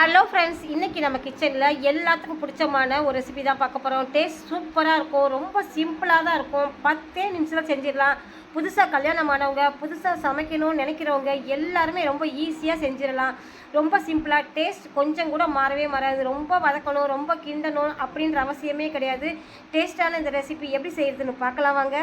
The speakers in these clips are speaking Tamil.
ஹலோ ஃப்ரெண்ட்ஸ், இன்றைக்கி நம்ம கிச்சனில் எல்லாத்துக்கும் பிடிச்சமான ஒரு ரெசிபி தான் பார்க்க போகிறோம். டேஸ்ட் சூப்பராக இருக்கும், ரொம்ப சிம்பிளாக தான் இருக்கும், 10 நிமிஷத்தில் செஞ்சிடலாம். புதுசாக கல்யாணமானவங்க, புதுசாக சமைக்கணும்னு நினைக்கிறவங்க எல்லாருமே ரொம்ப ஈஸியாக செஞ்சிடலாம். ரொம்ப சிம்பிளாக, டேஸ்ட் கொஞ்சம் கூட மாறவே மாறாது. ரொம்ப வதக்கணும், ரொம்ப கிண்டணும் அப்படின்ற அவசியமே கிடையாது. டேஸ்ட்டான இந்த ரெசிபி எப்படி செய்கிறதுன்னு பார்க்கலாம் வாங்க.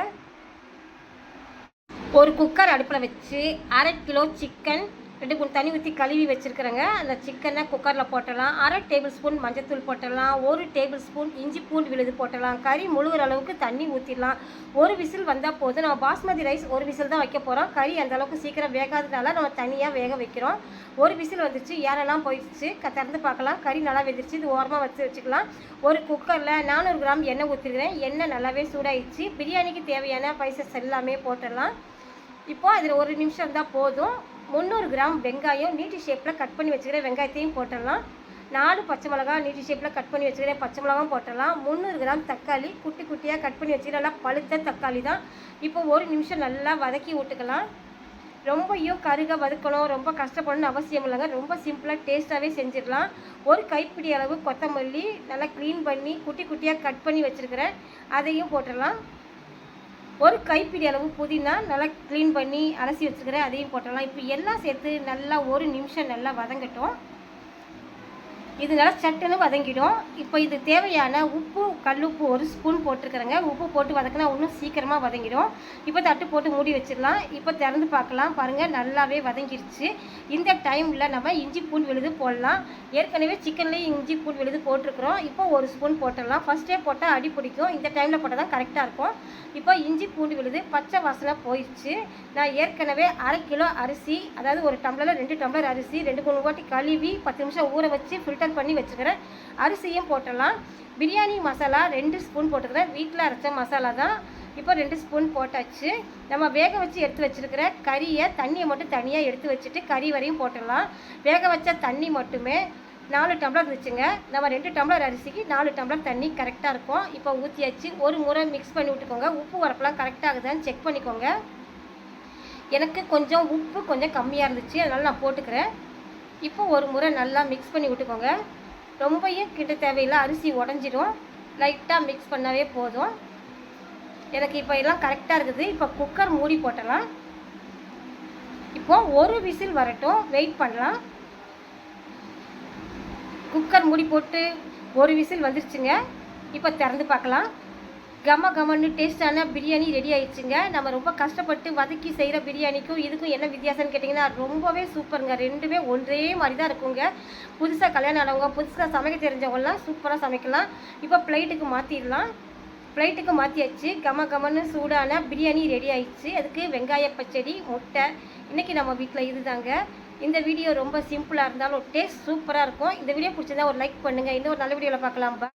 ஒரு குக்கர் அடுப்பில் வச்சு 1/2 கிலோ சிக்கன் 2 3 தண்ணி ஊற்றி கழுவி வச்சுருக்கிறேங்க. அந்த சிக்கனை குக்கரில் போட்டலாம். 1/2 டேபிள் ஸ்பூன் மஞ்சத்தூள் போட்டலாம். 1 டேபிள் ஸ்பூன் இஞ்சி பூண்டு விழுது போட்டலாம். கறி முழுகிற அளவுக்கு தண்ணி ஊற்றிடலாம். ஒரு விசில் வந்தால் போதும். நம்ம பாஸ்மதி ரைஸ் ஒரு விசில் தான் வைக்க போகிறோம். கறி அந்த அளவுக்கு சீக்கிரம் வேகாததுனால நம்ம தனியாக வேக வைக்கிறோம். ஒரு விசில் வந்துச்சு, ஏரெல்லாம் போயிடுச்சு. திறந்து பார்க்கலாம். கறி நல்லா வெந்துருச்சு. இது ஓரமாக வச்சுக்கலாம். ஒரு குக்கரில் 400 கிராம் எண்ணெய் ஊற்றிருக்கிறேன். எண்ணெய் நல்லாவே சூடாயிடுச்சு. பிரியாணிக்கு தேவையான ஸ்பைசஸ் எல்லாமே போட்டுடலாம். இப்போது அதில் ஒரு நிமிஷம் இருந்தால் போதும். 300 கிராம் வெங்காயம் நீட்டி ஷேப்பில் கட் பண்ணி வச்சுக்கிறேன். வெங்காயத்தையும் போட்டுடலாம். 4 பச்சை மிளகா நீட்டி ஷேப்பில் கட் பண்ணி வச்சுக்கிறேன். பச்சை மிளகாவும் போட்டுடலாம். 300 கிராம் தக்காளி குட்டி குட்டியாக கட் பண்ணி வச்சுக்கிறேன். நல்லா பழுத்த தக்காளி தான். இப்போ ஒரு நிமிஷம் நல்லா வதக்கி விட்டுக்கலாம். ரொம்பையும் கருக வதக்கணும், ரொம்ப கஷ்டப்படணும்னு அவசியம் இல்லைங்க. ரொம்ப சிம்பிளாக டேஸ்ட்டாகவே செஞ்சிடலாம். ஒரு கைப்பிடி அளவு கொத்தமல்லி நல்லா க்ளீன் பண்ணி குட்டி குட்டியாக கட் பண்ணி வச்சுருக்கிறேன். அதையும் போட்டுடலாம். ஒரு கைப்பிடி அளவு புதினா நல்லா க்ளீன் பண்ணி அலசி வச்சுக்கிறேன். அதையும் போட்டலாம். இப்போ எல்லாம் சேர்த்து நல்லா ஒரு நிமிஷம் நல்லா வதங்கட்டும். இது நல்லா சட்டுன்னு வதங்கிடும். இப்போ இது தேவையான உப்பு, கல்லுப்பு 1 ஸ்பூன் போட்டிருக்கிறேங்க. உப்பு போட்டு வதக்கினா இன்னும் சீக்கிரமாக வதங்கிடும். இப்போ தட்டு போட்டு மூடி வச்சிடலாம். இப்போ திறந்து பார்க்கலாம். பாருங்கள், நல்லாவே வதங்கிடுச்சு. இந்த டைமில் நம்ம இஞ்சி பூண்டு விழுது போடலாம். ஏற்கனவே சிக்கன்லேயும் இஞ்சி பூண்டு விழுது போட்டிருக்கிறோம். இப்போ 1 ஸ்பூன் போட்டுடலாம். ஃபஸ்ட்டே போட்டால் அடி பிடிக்கும். இந்த டைமில் போட்டால் தான் கரெக்டாக இருக்கும். இப்போ இஞ்சி பூண்டு விழுது பச்சை வாசனை போயிடுச்சு. நான் ஏற்கனவே 1/2 கிலோ அரிசி, அதாவது ஒரு டம்ளரில் 2 டம்ளர் அரிசி 2 3 வாட்டி கழுவி 10 நிமிஷம் ஊற வச்சு ஃபில்டர் பண்ணி வச்சுக்கிறேன். அரிசியும் போட்டலாம். பிரியாணி மசாலா 2 ஸ்பூன் போட்டுக்கிறேன். வீட்டில் அரைச்ச மசாலா தான். இப்போ 2 ஸ்பூன் போட்டாச்சு. நம்ம வேக வச்சு எடுத்து வச்சுருக்கிற கறியை தண்ணியை மட்டும் தனியாக எடுத்து வச்சுட்டு கறி வரையும் போட்டுடலாம். வேக வச்ச தண்ணி மட்டுமே 4 டம்ளர் இருந்துச்சுங்க. நம்ம 2 டம்ளர் அரிசிக்கு 4 டம்ளர் தண்ணி கரெக்டாக இருக்கும். இப்போ ஊற்றியாச்சு. ஒரு முறை மிக்ஸ் பண்ணி விட்டுக்கோங்க. உப்பு வரப்பெல்லாம் கரெக்டாக ஆகுதான்னு செக் பண்ணிக்கோங்க. எனக்கு கொஞ்சம் உப்பு கொஞ்சம் கம்மியாக இருந்துச்சு, அதனால் நான் போட்டுக்கிறேன். இப்போ ஒரு முறை நல்லா மிக்ஸ் பண்ணி விட்டுக்கோங்க. ரொம்பவும் கிட்ட தேவையில்லை, அரிசி உடஞ்சிடும். லைட்டாக மிக்ஸ் பண்ணாவே போதும். எனக்கு இப்போ எல்லாம் கரெக்டாக இருக்குது. இப்போ குக்கர் மூடி போட்டலாம். இப்போது ஒரு விசில் வரட்டும், வெயிட் பண்ணலாம். குக்கர் மூடி போட்டு ஒரு விசில் வந்துருச்சுங்க. இப்போ திறந்து பார்க்கலாம். கமன்னு டேஸ்டான பிரியாணி ரெடி ஆயிடுச்சுங்க. நம்ம ரொம்ப கஷ்டப்பட்டு வதக்கி செய்கிற பிரியாணிக்கும் இதுக்கும் என்ன வித்தியாசம்னு கேட்டிங்கன்னா ரொம்பவே சூப்பருங்க. ரெண்டுமே ஒன்றே மாதிரி தான் இருக்குங்க. புதுசாக கல்யாணம் ஆனவங்க, புதுசாக சமைக்க தெரிஞ்சவங்கலாம் சூப்பராக சமைக்கலாம். இப்போ பிளேட்டுக்கு மாற்றிடலாம். பிளேட்டுக்கு மாற்றியாச்சு. கமன்னு சூடான பிரியாணி ரெடி ஆயிடுச்சு. அதுக்கு வெங்காய பச்சடி, முட்டை. இன்றைக்கி நம்ம வீட்டில் இதுதாங்க. இந்த வீடியோ ரொம்ப சிம்பிளாக இருந்தாலும் டேஸ்ட் சூப்பராக இருக்கும். இந்த வீடியோ பிடிச்சிருந்தா ஒரு லைக் பண்ணுங்கள். இன்னும் ஒரு நல்ல வீடியோவில் பார்க்கலாம்.